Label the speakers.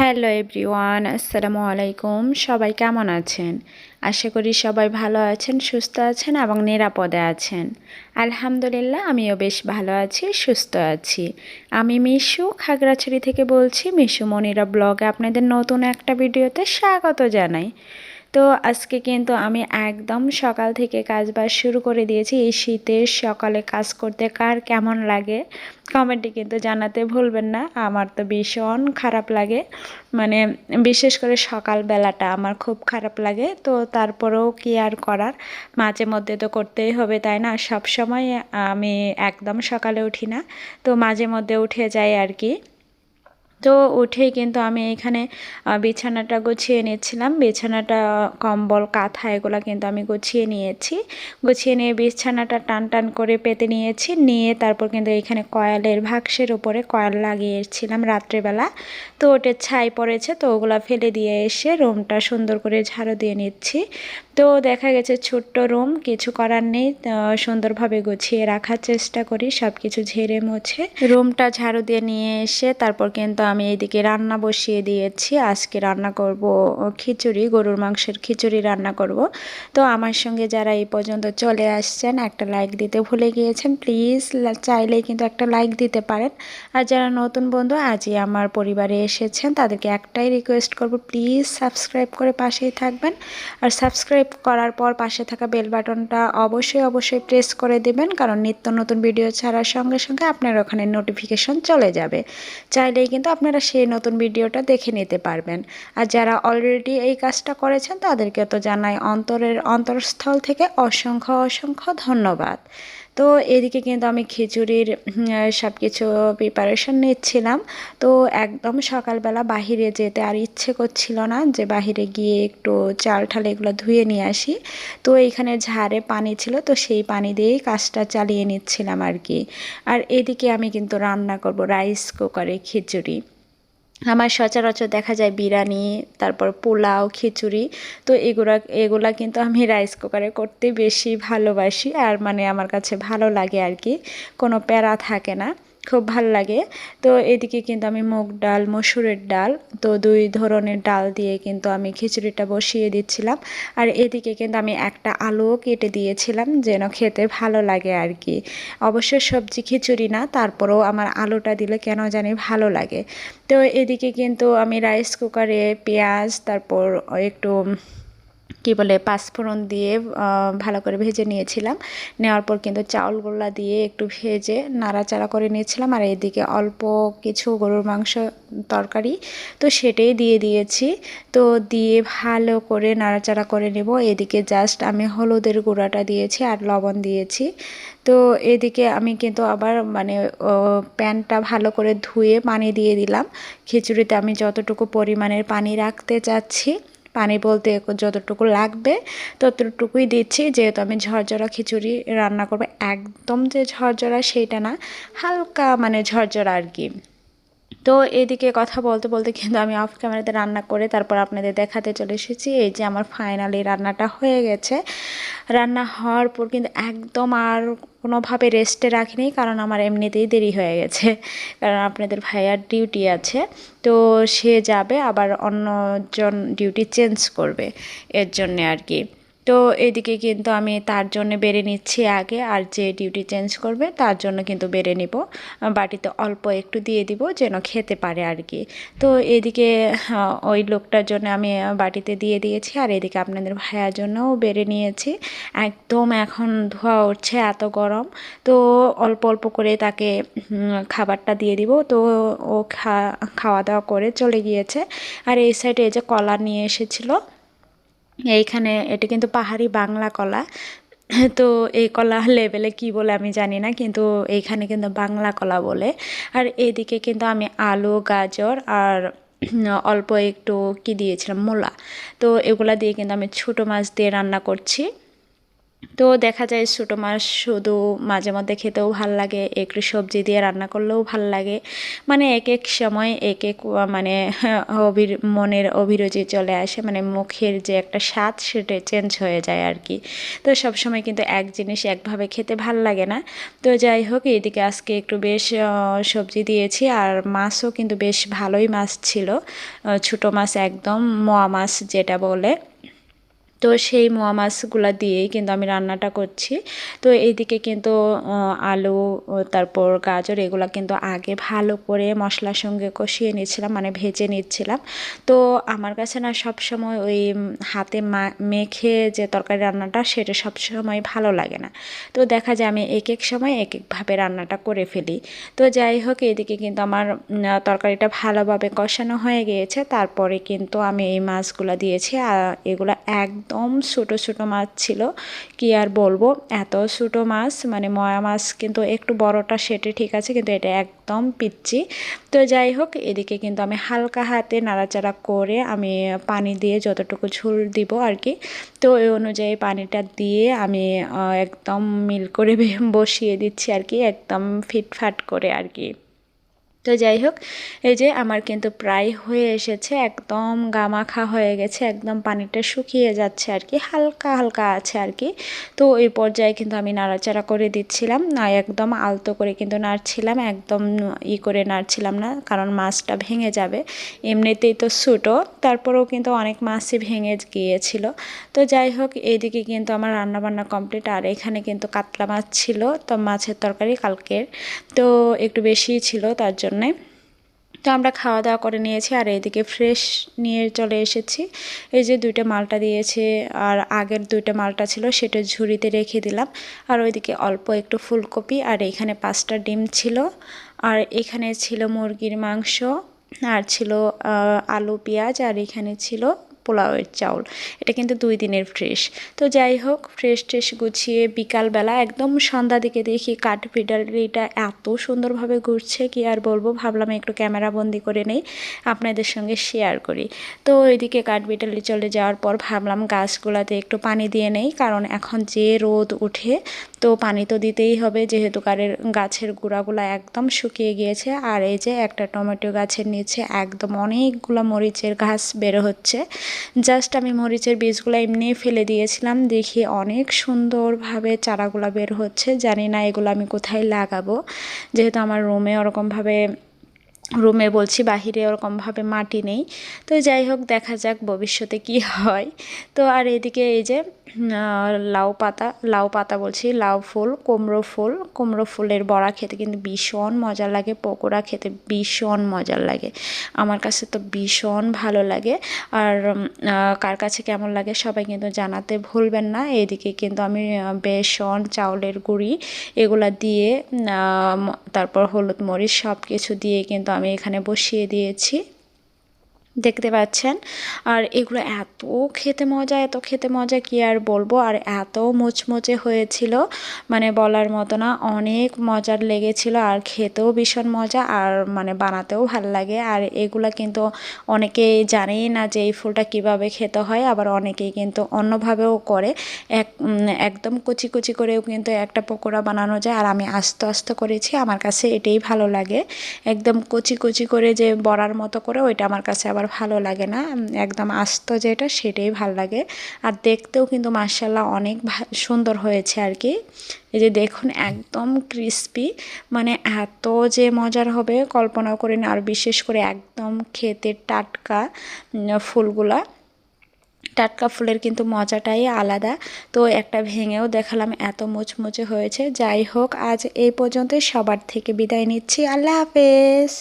Speaker 1: Hello everyone, আসসালামু আলাইকুম। সবাই কেমন আছেন? আশা করি সবাই ভালো আছেন, সুস্থ আছেন এবং নিরাপদে আছেন। আলহামদুলিল্লাহ, আমিও বেশ ভালো আছি, সুস্থ আছি। আমি মিশু খাগড়াছড়ি থেকে বলছি। মিশু মনিরা ব্লগে আপনাদের নতুন একটা ভিডিওতে স্বাগত জানাই। তো আজকে কিন্তু আমি একদম সকাল থেকে কাজবাজ শুরু করে দিয়েছি। এই শীতের সকালে কাজ করতে কার কেমন লাগে কমেন্টে কিন্তু জানাতে ভুলবেন না। আমার তো ভীষণ খারাপ লাগে, মানে বিশেষ করে সকালবেলাটা আমার খুব খারাপ লাগে। তো তারপরেও কি আর করার, মাঝে মধ্যে তো করতেই হবে, তাই না? সব সময় আমি একদম সকালে উঠি না, তো মাঝে মধ্যে উঠে যাই আর কি। তো উঠেই কিন্তু আমি এখানে বিছানাটা গুছিয়ে নিচ্ছিলাম। বিছানাটা, কম্বল, কাঁথা এগুলো কিন্তু আমি গুছিয়ে নিয়েছি। গুছিয়ে নিয়ে বিছানাটা টান টান করে পেতে নিয়েছি। নিয়ে তারপর কিন্তু এখানে কয়েলের বাক্সের উপরে কয়েল লাগিয়েছিলাম রাত্রেবেলা। তো ওটা ছাই পড়েছে, তো ওগুলো ফেলে দিয়ে এসে রুমটা সুন্দর করে ঝাড়ু দিয়ে নিচ্ছি। তো দেখা গেছে ছোট্ট রুম, কিছু করার নেই, সুন্দরভাবে গুছিয়ে রাখার চেষ্টা করি, সব কিছু ঝেড়ে মুছে রুমটা ঝাড়ু দিয়ে নিয়ে এসে তারপর কিন্তু আমি এইদিকে রান্না বসিয়ে দিয়েছি। আজকে রান্না করব খিচুড়ি, গরুর মাংসের খিচুড়ি রান্না করব। তো আমার সঙ্গে যারা এই পর্যন্ত চলে আসছেন, একটা লাইক দিতে ভুলে গিয়েছেন, প্লিজ চাইলেই কিন্তু একটা লাইক দিতে পারেন। আর যারা নতুন বন্ধু আজই আমার পরিবারে এসেছেন, তাদেরকে একটাই রিকোয়েস্ট করব, প্লিজ সাবস্ক্রাইব করে পাশেই থাকবেন। আর সাবস্ক্রাইব করার পর পাশে থাকা বেল বাটনটা অবশ্যই প্রেস করে দেবেন, কারণ নিত্য নতুন ভিডিও ছাড়ার সঙ্গে সঙ্গে আপনার ওখানে নোটিফিকেশন চলে যাবে। চাইলেই কিন্তু আপনারা সেই নতুন ভিডিওটা দেখে নিতে পারবেন। আর যারা অলরেডি এই কাজটা করেছেন, তাদেরকে তো জানাই অন্তরস্থল থেকে অসংখ্য ধন্যবাদ। তো এদিকে কিন্তু আমি খিচুড়ির সব কিছু প্রিপারেশন নিচ্ছিলাম। তো একদম সকালবেলা বাহিরে যেতে আর ইচ্ছে করছিল না, যে বাহিরে গিয়ে একটু চাল ঠাল এগুলো ধুয়ে নিয়ে আসি। তো এইখানে ঝাড়ে পানি ছিল, তো সেই পানি দিয়েই কাজটা চালিয়ে নিচ্ছিলাম আর কি। আর এদিকে আমি কিন্তু রান্না করব রাইস কুকারে খিচুড়ি। আমার সচরাচর দেখা যায় বিরিয়ানি, তারপর পোলাও, খিচুড়ি, তো এগুলা কিন্তু আমি রাইস কুকারে করতে বেশি ভালোবাসি। আর মানে আমার কাছে ভালো লাগে আর কি, কোনো প্যারা থাকে না, খুব ভাল লাগে। তো এদিকে কিন্তু আমি মুগ ডাল, মসুরের ডাল, তো দুই ধরনের ডাল দিয়ে কিন্তু আমি খিচুড়িটা বসিয়ে দিচ্ছিলাম। আর এদিকে কিন্তু আমি একটা আলুও কেটে দিয়েছিলাম, যেন খেতে ভালো লাগে আর কি। অবশ্যই সবজি খিচুড়ি না, তারপরেও আমার আলুটা দিলে কেন জানি ভালো লাগে। তো এদিকে কিন্তু আমি রাইস কুকারে পেঁয়াজ, তারপর একটু কি বলে পাঁচফোড়ন দিয়ে ভালো করে ভেজে নিয়েছিলাম। নেওয়ার পর কিন্তু চাউলগুলা দিয়ে একটু ভেজে নাড়াচাড়া করে নিয়েছিলাম। আর এদিকে অল্প কিছু গরুর মাংস তরকারি, তো সেটাই দিয়ে দিয়েছি। তো দিয়ে ভালো করে নাড়াচাড়া করে নেব। এদিকে জাস্ট আমি হলুদের গুঁড়াটা দিয়েছি আর লবণ দিয়েছি। তো এদিকে আমি কিন্তু আবার মানে প্যানটা ভালো করে ধুয়ে পানি দিয়ে দিলাম। খিচুড়িতে আমি যতটুকু পরিমাণের পানি রাখতে চাচ্ছি, পানি বলতে যতটুকু লাগবে ততটুকুই দিচ্ছি, যেহেতু আমি ঝরঝরা খিচুড়ি রান্না করবো। একদম যে ঝরঝরা সেইটা না, হালকা মানে ঝরঝরা আর কি। তো এদিকে কথা বলতে বলতে কিন্তু আমি অফ ক্যামেরাতে রান্না করে তারপর আপনাদের দেখাতে চলে এসেছি। এই যে আমার ফাইনালি রান্নাটা হয়ে গেছে। রান্না হওয়ার পর কিন্তু একদম আর কোনোভাবে রেস্টে রাখিনি, কারণ আমার এমনিতেই দেরি হয়ে গেছে, কারণ আপনাদের ভাইয়ার ডিউটি আছে। তো সে যাবে, আবার অন্যজন ডিউটি চেঞ্জ করবে, এর জন্যে আর কি। তো এদিকে কিন্তু আমি তার জন্য বেড়ে নিচ্ছি আগে, আর যে ডিউটি চেঞ্জ করবে তার জন্য কিন্তু বেড়ে নিব। বাটিতে অল্প একটু দিয়ে দিব, যেন খেতে পারে আর কি। তো এদিকে ওই লোকটার জন্য আমি বাটিতে দিয়ে দিয়েছি, আর এদিকে আপনাদের ভাইয়ার জন্যও বেড়ে নিয়েছি। একদম এখন ধোয়া উঠছে, এত গরম। তো অল্প অল্প করে তাকে খাবারটা দিয়ে দিব। তো ও খাওয়া দাওয়া করে চলে গিয়েছে। আর এই সাইডে এই যে কলা নিয়ে এসেছিলো এইখানে, এটা কিন্তু পাহাড়ি বাংলা কলা। তো এই কলা লেভেলে কি বলে আমি জানি না, কিন্তু এইখানে কিন্তু বাংলা কলা বলে। আর এদিকে কিন্তু আমি আলু, গাজর আর অল্প একটু কি দিয়েছিলাম, মূলা, তো এগুলা দিয়ে কিন্তু আমি ছোটো মাছ দিয়ে রান্না করছি। তো দেখা যায় ছোটো মাছ শুধু মাঝে মধ্যে খেতেও ভাল লাগে, একটু সবজি দিয়ে রান্না করলেও ভাল লাগে। মানে এক এক সময় এক এক মানে মনের অভিরুচি চলে আসে, মানে মুখের যে একটা স্বাদ সেটা চেঞ্জ হয়ে যায় আর কি। তো সব সময় কিন্তু এক জিনিস একভাবে খেতে ভাল লাগে না। তো যাই হোক, এইদিকে আজকে একটু বেশ সবজি দিয়েছি, আর মাছও কিন্তু বেশ ভালোই মাছ ছিল, ছোটো মাছ একদম মোয়া মাছ যেটা বলে। তো সেই মোয়া মাছগুলা দিয়েই কিন্তু আমি রান্নাটা করছি। তো এইদিকে কিন্তু আলু, তারপর গাজর এগুলো কিন্তু আগে ভালো করে মশলার সঙ্গে কষিয়ে নিচ্ছিলাম, মানে ভেজে নিচ্ছিলাম। তো আমার কাছে না সবসময় ওই হাতে মেখে যে তরকারি রান্নাটা সেটা সবসময় ভালো লাগে না। তো দেখা যায় আমি এক এক সময় এক একভাবে রান্নাটা করে ফেলি। তো যাই হোক, এদিকে কিন্তু আমার তরকারিটা ভালোভাবে কষানো হয়ে গিয়েছে। তারপরে কিন্তু আমি এই মাছগুলো দিয়েছি, আর এগুলো একদম ছোটো ছোটো মাছ ছিল, কি আর বলবো, এত ছোটো মাছ, মানে ময়া মাছ কিন্তু একটু বড়টা সেটা ঠিক আছে, কিন্তু এটা একদম পিচ্চি। তো যাই হোক, এদিকে কিন্তু আমি হালকা হাতে নাড়াচাড়া করে আমি পানি দিয়ে যতটুকু ঝোল দিব আর কি, তো ওই অনুযায়ী পানিটা দিয়ে আমি একদম মিল করে বসিয়ে দিচ্ছি আর কি, একদম ফিটফাট করে আর কি। তো যাই হোক, এই যে আমার কিন্তু প্রায় হয়ে এসেছে, একদম গামাখা হয়ে গেছে, একদম পানিটা শুকিয়ে যাচ্ছে আর কি, হালকা হালকা আছে আর কি। তো ওই পর্যায়ে কিন্তু আমি নাড়াচাড়া করে দিচ্ছিলাম, না একদম আলতো করে কিন্তু নাড়ছিলাম, একদম করে নাড়ছিলাম না, কারণ মাছটা ভেঙে যাবে, এমনিতেই তো ছোটো, তারপরেও কিন্তু অনেক মাছই ভেঙে গিয়েছিল। তো যাই হোক, এইদিকে কিন্তু আমার রান্নাবান্না কমপ্লিট, আর এখানে কিন্তু কাতলা মাছ ছিল, তো মাছের তরকারি কালকের, তো একটু বেশিই ছিল তার জন্যে। তো আমরা খাওয়া দাওয়া করে নিয়েছি, আর এইদিকে ফ্রেশ নিয়ে চলে এসেছি। এই যে দুইটা মালটা দিয়েছে, আর আগের দুইটা মালটা ছিল সেটা ঝুড়িতে রেখে দিলাম। আর ওইদিকে অল্প একটু ফুলকপি, আর এখানে 5টা ডিম ছিল, আর এখানে ছিল মুরগির মাংস, আর ছিল আলু পেঁয়াজ, আর এখানে ছিল পোলাওয়ের চাউল। এটা কিন্তু 2 দিনের ফ্রেশ। তো যাই হোক, ফ্রেশ ট্রেশ গুছিয়ে বিকালবেলা একদম সন্ধ্যা দিকে দেখি কাঠবিড়ালিটা এত সুন্দরভাবে ঘুরছে, কি আর বলবো, ভাবলাম একটু ক্যামেরা বন্দি করে নেই, আপনাদের সঙ্গে শেয়ার করি। তো ওইদিকে কাঠবিড়ালি চলে যাওয়ার পর ভাবলাম গাছগুলোতে একটু পানি দিয়ে নেই, কারণ এখন যে রোদ উঠে, তো পানি তো দিতেই হবে, যেহেতু গাছের গোড়াগুলো একদম শুকিয়ে গিয়েছে। আর এই যে একটা টমেটো গাছের নিচে একদম অনেকগুলো মরিচের ঘাস বের হচ্ছে, জাস্ট আমি মরিচের বীজগুলো এমনি ফেলে দিয়েছিলাম, দেখি অনেক সুন্দরভাবে চারাগুলো বের হচ্ছে। জানি না এগুলো আমি কোথায় লাগাবো, যেহেতু আমার রুমে বলছি, বাহিরে ওরকমভাবে মাটি নেই। তো যাই হোক, দেখা যাক ভবিষ্যতে কি হয়। তো আর এদিকে এই যে লাউ পাতা বলছি, লাউ ফুল, কুমড়ো ফুলের বড়া খেতে কিন্তু ভীষণ মজা লাগে, পকোড়া খেতে ভীষণ মজার লাগে, আমার কাছে তো ভীষণ ভালো লাগে। আর কার কাছে কেমন লাগে সবাই কিন্তু জানাতে ভুলবেন না। এইদিকে কিন্তু আমি বেসন, চাউলের গুঁড়ি এগুলা দিয়ে, তারপর হলুদ মরিচ সব কিছু দিয়ে কিন্তু আমি এখানে বসিয়ে দিয়েছি, দেখতে পাচ্ছেন। আর এগুলো এত খেতে মজা কি আর বলবো, আর এত মুচমুচে হয়েছিল, মানে বলার মতো না, অনেক মজার লেগেছিল, আর খেতেও ভীষণ মজা, আর মানে বানাতেও ভাল লাগে। আর এগুলা কিন্তু অনেকেই জানেই না যে এই ফুলটা কিভাবে খেতে হয়, আবার অনেকেই কিন্তু অন্যভাবেও করে, একদম কুচি কুচি করেও কিন্তু একটা পকোড়া বানানো যায়, আর আমি আস্তে আস্তে করেছি, আমার কাছে এটাই ভালো লাগে, একদম কুচি কুচি করে যে বড়ার মতো করে, ওইটা আমার কাছে আবার ভালো লাগে না, একদম আস্ত যেটা সেটাই ভালো লাগে। আর দেখতেও কিন্তু মাশাআল্লাহ অনেক সুন্দর হয়েছে আর কি। এই যে দেখুন, একদম ক্রিস্পি, মানে এত যে মজার হবে কল্পনাও করি না। আর বিশেষ করে একদম খেতে টাটকা ফুলের কিন্তু মজাটাই আলাদা। তো একটা ভেঙেও দেখালাম, এত মুচমুচে হয়েছে। যাই হোক, আজ এই পর্যন্তই, সবার থেকে বিদায় নিচ্ছি, আল্লাহ হাফেজ।